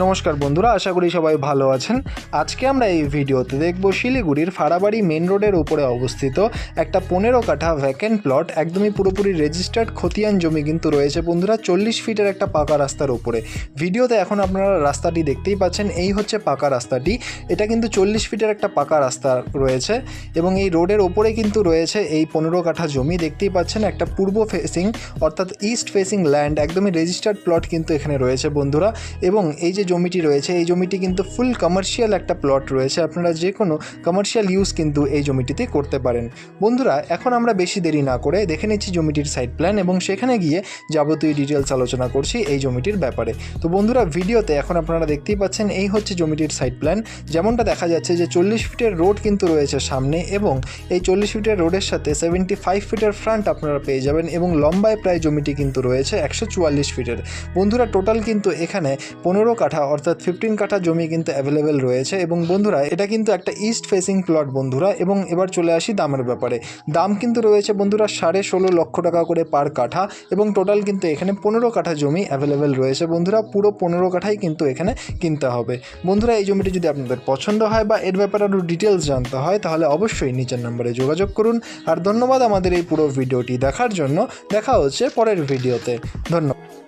নমস্কার বন্ধুরা, আশা করি সবাই ভালো আছেন। আজকে আমরা এই ভিডিওতে দেখব শিলিগুড়ির ফাড়াবাড়ি মেন রোডের উপরে অবস্থিত একটা 15 কাঠা ভ্যাকেন্ট প্লট, একদমই পুরোপুরি রেজিস্টার্ড খতিয়ান জমি কিন্তু রয়েছে বন্ধুরা 40 ফিটের একটা পাকা রাস্তার উপরে। ভিডিওতে এখন আপনারা রাস্তাটি দেখতেই পাচ্ছেন, এই হচ্ছে পাকা রাস্তাটি। এটা কিন্তু 40 ফিটের একটা পাকা রাস্তা রয়েছে এবং এই রোডের ওপরে কিন্তু রয়েছে এই 15 কাঠা জমি। দেখতেই পাচ্ছেন একটা পূর্ব ফেসিং অর্থাৎ ইস্ট ফেসিং ল্যান্ড, একদমই রেজিস্টার্ড প্লট কিন্তু এখানে রয়েছে বন্ধুরা। এবং এই যে জমিটি রয়েছে, এই জমিটি কিন্তু ফুল কমার্শিয়াল একটা প্লট রয়েছে। আপনারা যে কোনো কমার্শিয়াল ইউজ কিন্তু এই জমিটিতে করতে পারেন। বন্ধুরা, এখন আমরা বেশি দেরি না করে দেখে নিচ্ছি জমিটির সাইট প্ল্যান এবং সেখানে গিয়ে যাবতীয় ডিটেলস আলোচনা করছি এই জমিটির ব্যাপারে। তো বন্ধুরা, ভিডিওতে এখন আপনারা দেখতেই পাচ্ছেন এই হচ্ছে জমিটির সাইট প্ল্যান। যেমনটা দেখা যাচ্ছে যে 40 ফিটের রোড কিন্তু রয়েছে সামনে এবং এই 40 ফিটের রোডের সাথে 75 ফিটের ফ্রন্ট আপনারা পেয়ে যাবেন এবং লম্বায় প্রায় জমিটি কিন্তু রয়েছে 144 ফিটের। বন্ধুরা, টোটাল কিন্তু এখানে 15 কাঠা অর্থাৎ 15 কাঠা জমি কিন্তু অ্যাভেলেবেল রয়েছে। এবং বন্ধুরা, এটা কিন্তু একটা ইস্ট ফেসিং প্লট বন্ধুরা। এবং এবার চলে আসি দামের ব্যাপারে। দাম কিন্তু রয়েছে বন্ধুরা 16.5 লক্ষ টাকা করে পার কাঠা এবং টোটাল কিন্তু এখানে 15 কাঠা জমি অ্যাভেলেবেল রয়েছে বন্ধুরা। পুরো 15 কাঠাই কিন্তু এখানে কিনতে হবে। বন্ধুরা, এই জমিটি যদি আপনাদের পছন্দ হয় বা এর ব্যাপারে আরও ডিটেলস জানতে হয় তাহলে অবশ্যই নিচের নম্বরে যোগাযোগ করুন। আর ধন্যবাদ আমাদের এই পুরো ভিডিওটি দেখার জন্য। দেখা হচ্ছে পরের ভিডিওতে। ধন্যবাদ।